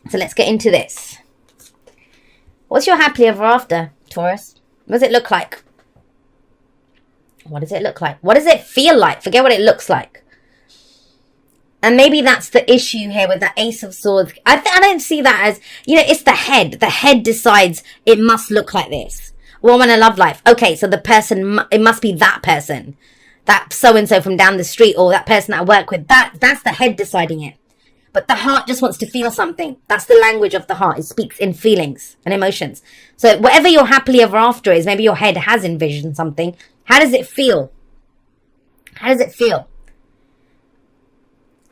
So let's get into this. What's your happily ever after, Taurus? What does it look like? What does it look like? What does it feel like? Forget what it looks like. And maybe that's the issue here with the Ace of Swords. I don't see that as, it's the head. The head decides it must look like this. Woman in love life. Okay, so the person, it must be that person. That so-and-so from down the street, or that person that I work with. That's the head deciding it. But the heart just wants to feel something. That's the language of the heart. It speaks in feelings and emotions. So whatever your happily ever after is, maybe your head has envisioned something. How does it feel? How does it feel?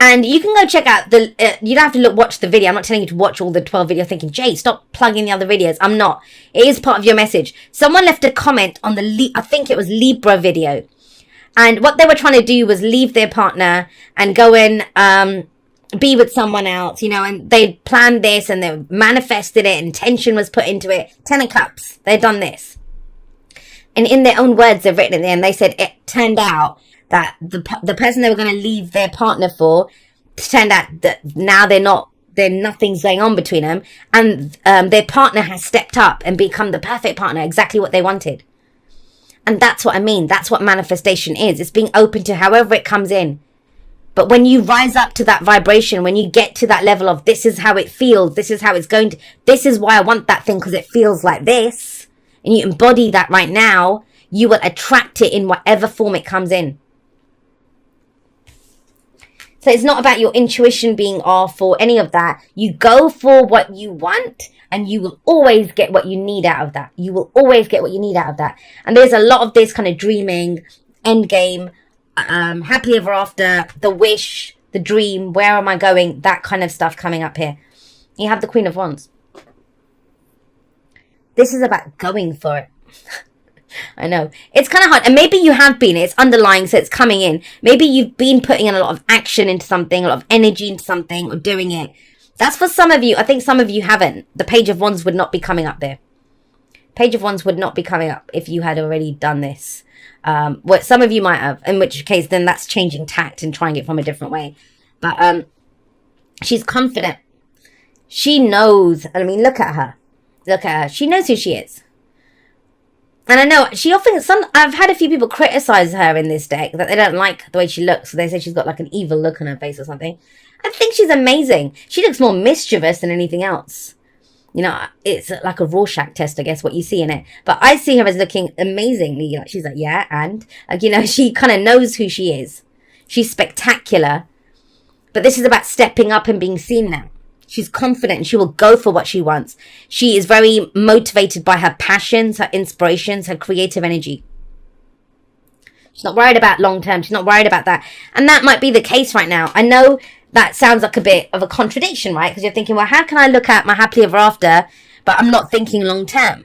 And you can go check out you don't have to watch the video. I'm not telling you to watch all the 12 videos thinking, Jay, stop plugging the other videos. I'm not. It is part of your message. Someone left a comment on I think it was Libra video. And what they were trying to do was leave their partner and go and be with someone else, and they planned this and they manifested it, intention was put into it. 10 of Cups. They'd done this. And in their own words, they've written it there, and they said it turned out that the person they were going to leave their partner for, turned out that now nothing's going on between them, and their partner has stepped up and become the perfect partner, exactly what they wanted. And that's what I mean. That's what manifestation is. It's being open to however it comes in. But when you rise up to that vibration, when you get to that level of this is how it feels, this is how it's going to, this is why I want that thing because it feels like this, and you embody that right now, you will attract it in whatever form it comes in. So it's not about your intuition being off or any of that. You go for what you want and you will always get what you need out of that. You will always get what you need out of that. And there's a lot of this kind of dreaming, end game, happily ever after, the wish, the dream, where am I going, that kind of stuff coming up here. You have the Queen of Wands. This is about going for it. I know. It's kind of hard. And maybe you have been. It's underlying, so it's coming in. Maybe you've been putting in a lot of action into something, a lot of energy into something, or doing it. That's for some of you. I think some of you haven't. The Page of Wands would not be coming up there. Page of Wands would not be coming up if you had already done this. What some of you might have, in which case then that's changing tact and trying it from a different way. But she's confident. She knows. I mean, look at her. Look at her. She knows who she is. And I know she often, I've had a few people criticize her in this deck that they don't like the way she looks. So they say she's got like an evil look on her face or something. I think she's amazing. She looks more mischievous than anything else. It's like a Rorschach test, I guess, what you see in it. But I see her as looking amazingly. She's like, yeah, and she kind of knows who she is. She's spectacular. But this is about stepping up and being seen now. She's confident and she will go for what she wants. She is very motivated by her passions, her inspirations, her creative energy. She's not worried about long term. She's not worried about that. And that might be the case right now. I know that sounds like a bit of a contradiction, right? Because you're thinking, well, how can I look at my happily ever after, but I'm not thinking long term?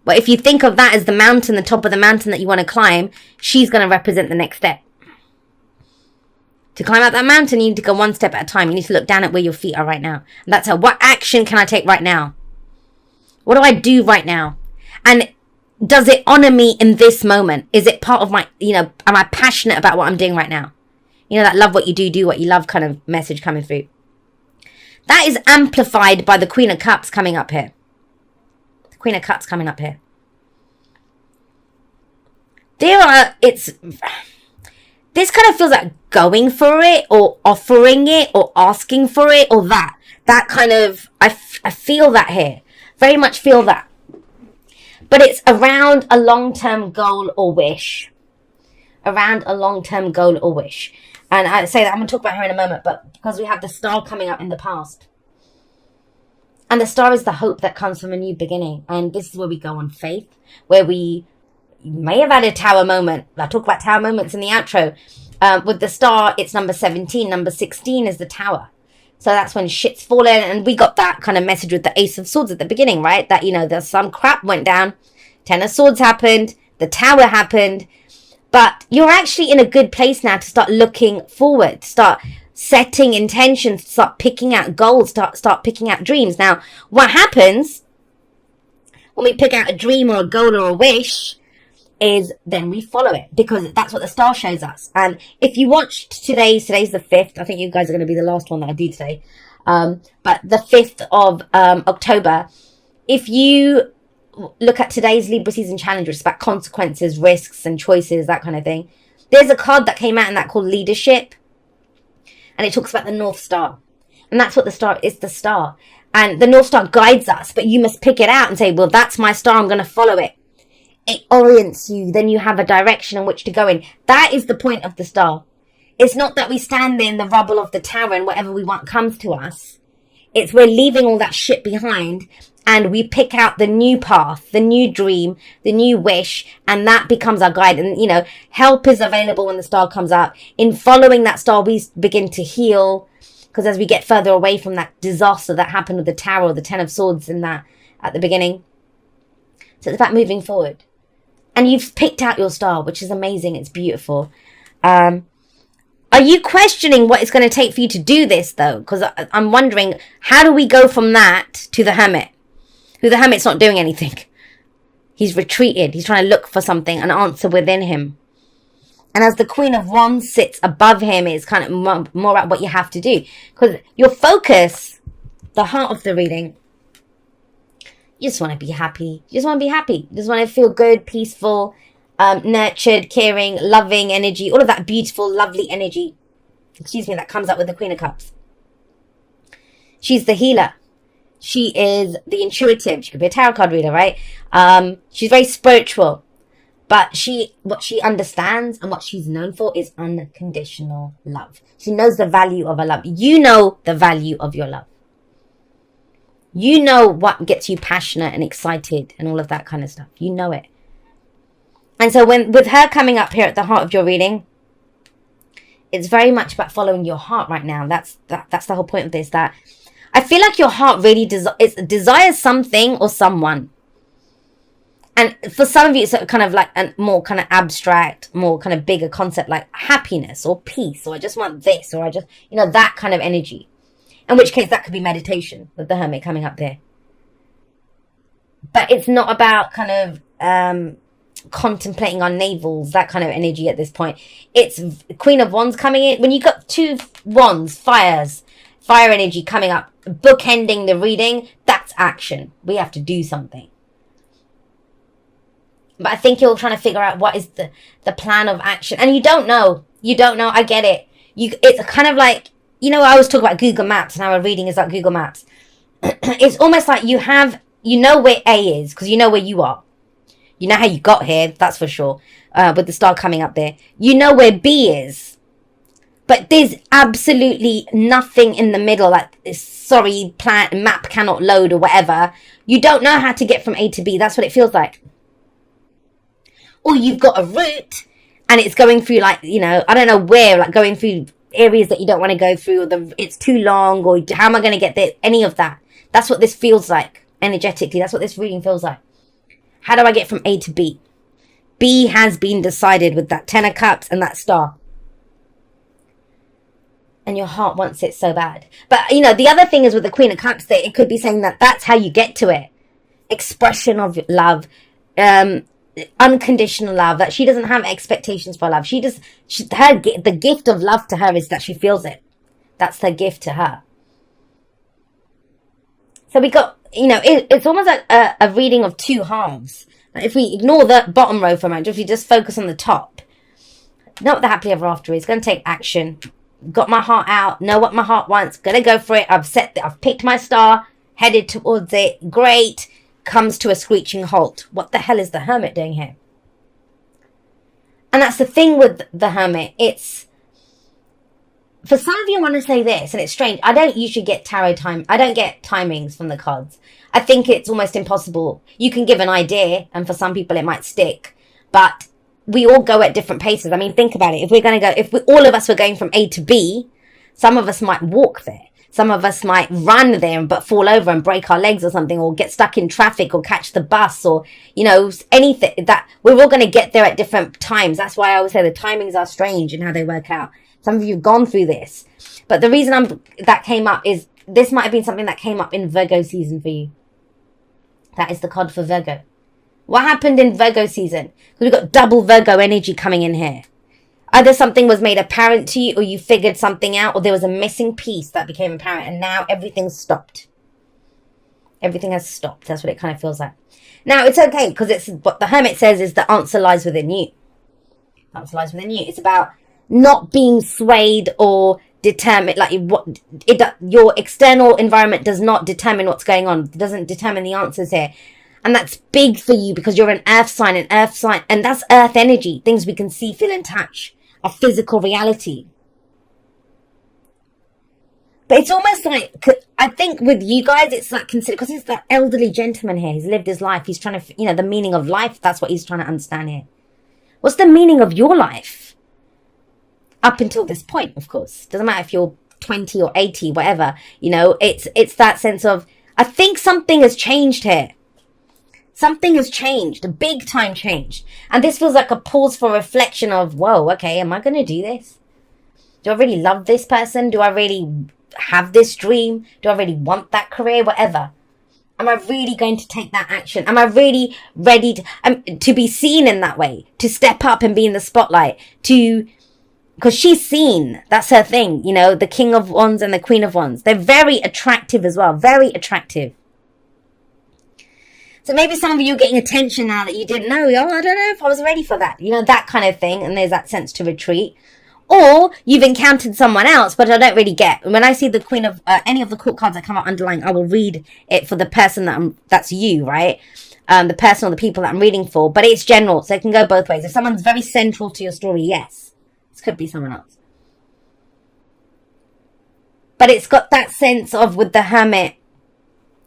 Well, if you think of that as the mountain, the top of the mountain that you want to climb, she's going to represent the next step. To climb out that mountain, you need to go one step at a time. You need to look down at where your feet are right now. And that's how, what action can I take right now? What do I do right now? And does it honor me in this moment? Is it part of my, am I passionate about what I'm doing right now? That love what you do, do what you love kind of message coming through. That is amplified by the Queen of Cups coming up here. The Queen of Cups coming up here. This kind of feels like going for it or offering it or asking for it or that. That kind of, I feel that here. Very much feel that. But it's around a long-term goal or wish. Around a long-term goal or wish. And I say that, I'm going to talk about her in a moment, but because we have the star coming up in the past. And the star is the hope that comes from a new beginning. And this is where we go on faith, where we may have had a tower moment. I talk about tower moments in the outro. With the star, it's number 17. Number 16 is the tower. So that's when shit's fallen. And we got that kind of message with the Ace of Swords at the beginning, right? That, there's some crap went down. 10 of Swords happened. The tower happened. But you're actually in a good place now to start looking forward. Start setting intentions. Start picking out goals. Start picking out dreams. Now, what happens when we pick out a dream or a goal or a wish is then we follow it, because that's what the star shows us. And if you watched today's the 5th, I think you guys are going to be the last one that I do today. But the 5th of October, if you look at today's Libra season challenge, which is about consequences, risks, and choices, that kind of thing, there's a card that came out in that called Leadership, and it talks about the North Star. And that's what the star is, the star. And the North Star guides us, but you must pick it out and say, well, that's my star, I'm going to follow it. It orients you, then you have a direction in which to go in. That is the point of the star. It's not that we stand there in the rubble of the tower and whatever we want comes to us. It's we're leaving all that shit behind and we pick out the new path, the new dream, the new wish, and that becomes our guide. And, you know, help is available when the star comes up. In following that star, we begin to heal, because as we get further away from that disaster that happened with the Tower, or the Ten of Swords in that at the beginning. So it's about moving forward. And you've picked out your star, which is amazing. It's beautiful. Are you questioning what it's going to take for you to do this, though? Because I'm wondering, how do we go from that to the Hermit? Who the Hermit's not doing anything. He's retreated. He's trying to look for something, an answer within him. And as the Queen of Wands sits above him, it's kind of more about what you have to do. Because your focus, the heart of the reading, you just want to be happy. You just want to be happy. You just want to feel good, peaceful, nurtured, caring, loving energy. All of that beautiful, lovely energy, that comes up with the Queen of Cups. She's the healer. She is the intuitive. She could be a tarot card reader, right? She's very spiritual. But what she understands and what she's known for is unconditional love. She knows the value of her love. You know the value of your love. You know what gets you passionate and excited and all of that kind of stuff. You know it. And so with her coming up here at the heart of your reading, it's very much about following your heart right now. That's the whole point of this. That I feel like your heart really desires something or someone. And for some of you, it's kind of like a more kind of abstract, more kind of bigger concept like happiness or peace, or I just want this, or I just, that kind of energy. In which case, that could be meditation with the Hermit coming up there. But it's not about kind of contemplating on navels, that kind of energy at this point. It's Queen of Wands coming in. When you got two wands, fire energy coming up, bookending the reading, that's action. We have to do something. But I think you're trying to figure out what is the plan of action. And you don't know. I get it. It's kind of like, I always talk about Google Maps and how a reading is like Google Maps. It's almost like you know where A is because you know where you are. You know how you got here, that's for sure, with the star coming up there. You know where B is. But there's absolutely nothing in the middle, like, map cannot load or whatever. You don't know how to get from A to B. That's what it feels like. Or you've got a route and it's going through I don't know where, like going through areas that you don't want to go through, or it's too long, or how am I going to get there? Any of that. That's what this feels like energetically. That's what this reading feels like. How do I get from A to B? B has been decided with that Ten of Cups and that star. And your heart wants it so bad. But, the other thing is with the Queen of Cups, that it could be saying that that's how you get to it. Expression of love. Unconditional love. That she doesn't have expectations for love. The gift of love to her is that she feels it. That's her gift to her. So we got, it's almost like a reading of two halves. If we ignore the bottom row for a moment, if we just focus on the top, know what the happily ever after is. Going to take action. Got my heart out. Know what my heart wants. Gonna go for it. I've picked my star. Headed towards it. Great. Comes to a screeching halt. What the hell is the Hermit doing here? And that's the thing with the Hermit. It's, for some of you, I want to say this, and it's strange. I don't usually get tarot time. I don't get timings from the cards. I think it's almost impossible. You can give an idea, and for some people it might stick, but we all go at different paces. I mean, think about it. All of us were going from A to B, some of us might walk there. Some of us might run there but fall over and break our legs or something, or get stuck in traffic or catch the bus, or, anything that we're all going to get there at different times. That's why I always say the timings are strange in how they work out. Some of you have gone through this, but the reason that came up is this might have been something that came up in Virgo season for you. That is the card for Virgo. What happened in Virgo season? We've got double Virgo energy coming in here. Either something was made apparent to you, or you figured something out, or there was a missing piece that became apparent, and now everything's stopped. Everything has stopped. That's what it kind of feels like. Now, it's okay, because it's what the Hermit says is the answer lies within you. The answer lies within you. It's about not being swayed or determined. Like, your external environment does not determine what's going on. It doesn't determine the answers here. And that's big for you because you're an earth sign, and that's earth energy. Things we can see, feel, and touch. A physical reality. But it's almost like, I think with you guys, it's like considered, because he's that elderly gentleman here. He's lived his life. He's trying to, the meaning of life. That's what he's trying to understand here. What's the meaning of your life? Up until this point, of course. Doesn't matter if you're 20 or 80, whatever. It's that sense of, I think something has changed here. Something has changed, a big time change. And this feels like a pause for reflection of, whoa, okay, am I going to do this? Do I really love this person? Do I really have this dream? Do I really want that career? Whatever. Am I really going to take that action? Am I really ready to be seen in that way? To step up and be in the spotlight? Because she's seen. That's her thing. The King of Wands and the Queen of Wands. They're very attractive as well. Very attractive. So maybe some of you are getting attention now that you didn't know. Oh, I don't know if I was ready for that. That kind of thing. And there's that sense to retreat. Or you've encountered someone else, but I don't really get. When I see the Queen of, any of the court cards that come out underlying, I will read it for the person that's you, right? The person or the people that I'm reading for. But it's general, so it can go both ways. If someone's very central to your story, yes. This could be someone else. But it's got that sense of, with the Hermit,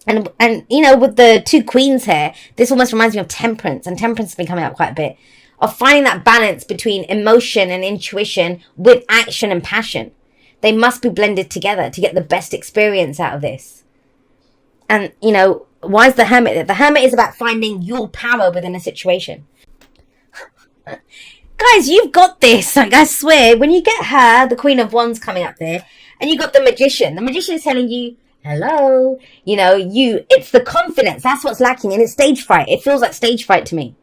and with the two queens here, this almost reminds me of Temperance, and Temperance has been coming up quite a bit, of finding that balance between emotion and intuition with action and passion. They must be blended together to get the best experience out of this. And, why is the Hermit there? The Hermit is about finding your power within a situation. Guys, you've got this. Like, I swear, when you get her, the Queen of Wands coming up there, and you got the Magician is telling you, hello, it's the confidence. That's what's lacking. And it's stage fright. It feels like stage fright to me.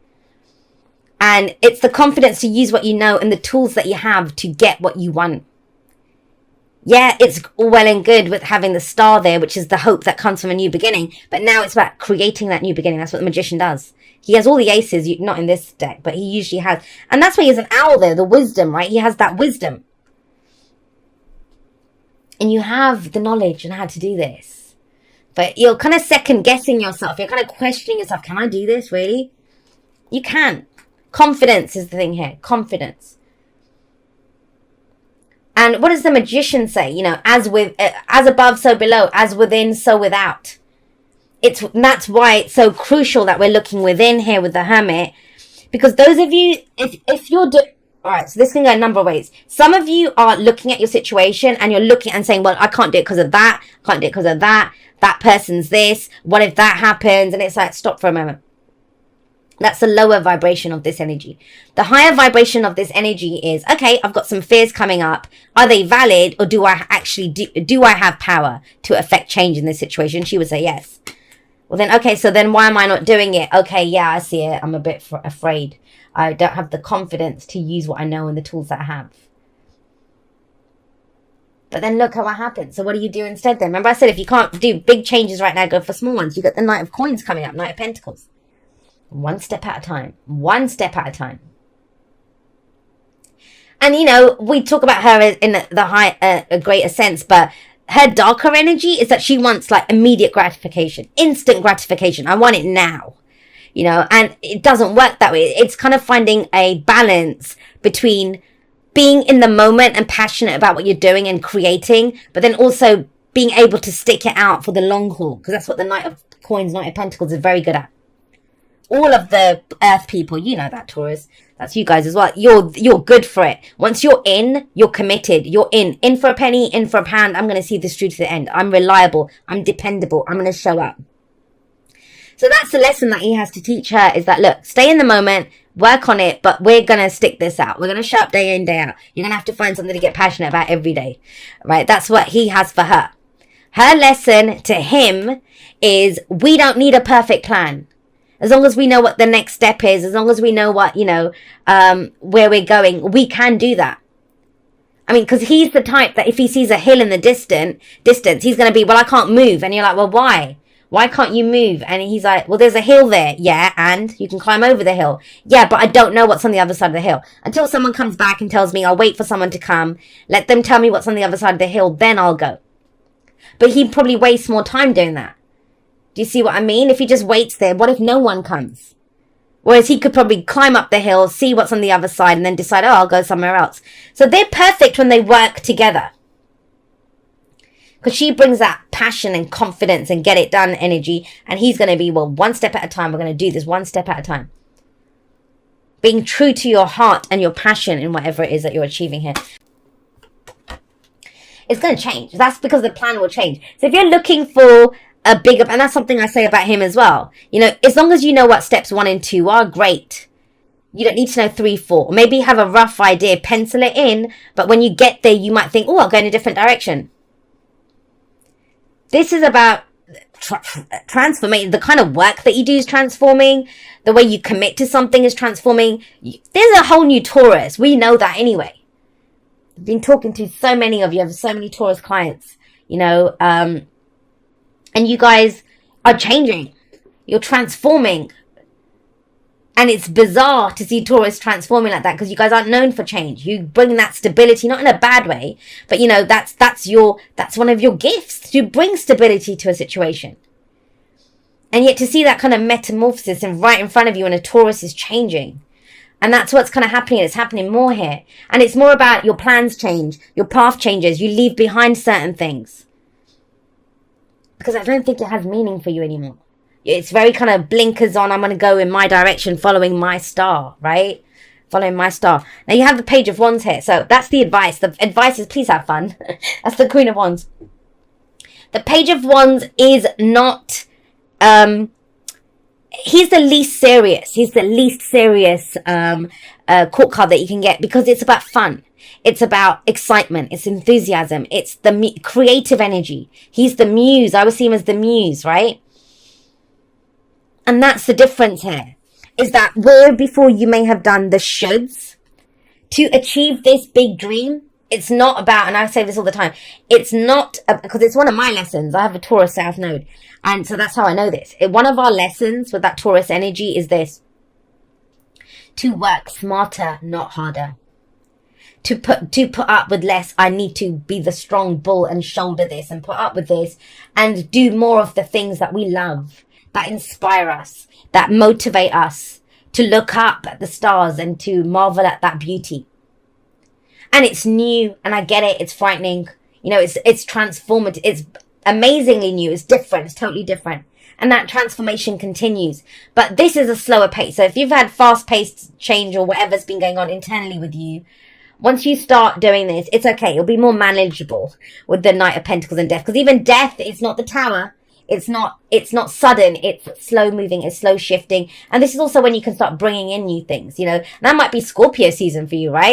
And it's the confidence to use what you know and the tools that you have to get what you want. Yeah, it's all well and good with having the star there, which is the hope that comes from a new beginning. But now it's about creating that new beginning. That's what the Magician does. He has all the aces, not in this deck, but he usually has. And that's why he has an owl there, the wisdom, right? He has that wisdom. And you have the knowledge on how to do this. But you're kind of second guessing yourself. You're kind of questioning yourself. Can I do this, really? You can. Confidence is the thing here. Confidence. And what does the Magician say? As above, so below. As within, so without. That's why it's so crucial that we're looking within here with the Hermit. Because those of you, if you're... Alright, so this can go a number of ways. Some of you are looking at your situation and you're looking and saying, well, I can't do it because of that. I can't do it because of that. That person's this. What if that happens? And it's like, stop for a moment. That's the lower vibration of this energy. The higher vibration of this energy is, okay, I've got some fears coming up. Are they valid, or do I actually do I have power to affect change in this situation? She would say yes. Well then, okay, so then why am I not doing it? Okay, yeah, I see it. I'm a bit afraid. I don't have the confidence to use what I know and the tools that I have. But then look at what happens. So what do you do instead then? Remember I said if you can't do big changes right now, go for small ones. You got the Knight of Coins coming up, Knight of Pentacles. One step at a time. One step at a time. And, we talk about her in a greater sense, but her darker energy is that she wants, like, immediate gratification. Instant gratification. I want it now. And it doesn't work that way. It's kind of finding a balance between being in the moment and passionate about what you're doing and creating, but then also being able to stick it out for the long haul, because that's what the Knight of Coins, Knight of Pentacles is very good at. All of the earth people, that, Taurus. That's you guys as well. You're good for it. Once you're in, you're committed. You're in. In for a penny, in for a pound. I'm going to see this through to the end. I'm reliable. I'm dependable. I'm going to show up. So that's the lesson that he has to teach her, is that, look, stay in the moment, work on it, but we're going to stick this out. We're going to show up day in, day out. You're going to have to find something to get passionate about every day. Right? That's what he has for her. Her lesson to him is, we don't need a perfect plan. As long as we know what the next step is, as long as we know what, where we're going, we can do that. I mean, because he's the type that if he sees a hill in the distance, he's going to be, well, I can't move. And you're like, well, why? Why can't you move? And he's like, well, there's a hill there. Yeah, and you can climb over the hill. Yeah, but I don't know what's on the other side of the hill. Until someone comes back and tells me, I'll wait for someone to come. Let them tell me what's on the other side of the hill, then I'll go. But he probably wastes more time doing that. Do you see what I mean? If he just waits there, what if no one comes? Whereas he could probably climb up the hill, see what's on the other side, and then decide, oh, I'll go somewhere else. So they're perfect when they work together. Because she brings that passion and confidence and get it done energy. And he's going to be, well, one step at a time. We're going to do this one step at a time. Being true to your heart and your passion in whatever it is that you're achieving here. It's going to change. That's because the plan will change. So if you're looking for a bigger, and that's something I say about him as well. As long as you know what steps 1 and 2 are, great. You don't need to know 3, 4. Maybe have a rough idea, pencil it in. But when you get there, you might think, oh, I'll go in a different direction. This is about transforming. The kind of work that you do is transforming. The way you commit to something is transforming. There's a whole new Taurus. We know that anyway. I've been talking to so many of you. I have so many Taurus clients, and you guys are changing. You're transforming. And it's bizarre to see Taurus transforming like that because you guys aren't known for change. You bring that stability, not in a bad way, but that's one of your gifts, to bring stability to a situation. And yet to see that kind of metamorphosis and right in front of you when a Taurus is changing. And that's what's kind of happening. It's happening more here. And it's more about your plans change, your path changes, you leave behind certain things. Because I don't think it has meaning for you anymore. It's very kind of blinkers on. I'm going to go in my direction, following my star, right? Following my star. Now you have the Page of Wands here. So that's the advice. The advice is please have fun. That's the Queen of Wands. The Page of Wands is not, he's the least serious. He's the least serious court card that you can get because it's about fun. It's about excitement. It's enthusiasm. It's the creative energy. He's the muse. I would see him as the muse, right? And that's the difference here, is that where before you may have done the shoulds to achieve this big dream, it's not about, and I say this all the time, it's not, because it's one of my lessons. I have a Taurus South Node. And so that's how I know this. One of our lessons with that Taurus energy is this: to work smarter, not harder. To put up with less, I need to be the strong bull and shoulder this and put up with this and do more of the things that we love, that inspire us, that motivate us to look up at the stars and to marvel at that beauty. And it's new, and I get it, it's frightening. It's transformative, it's amazingly new, it's different, it's totally different. And that transformation continues. But this is a slower pace. So if you've had fast-paced change or whatever's been going on internally with you, once you start doing this, it's okay. It'll be more manageable with the Knight of Pentacles and Death. Because even Death is not the Tower. It's not sudden. It's slow moving. It's slow shifting. And this is also when you can start bringing in new things, That might be Scorpio season for you, right?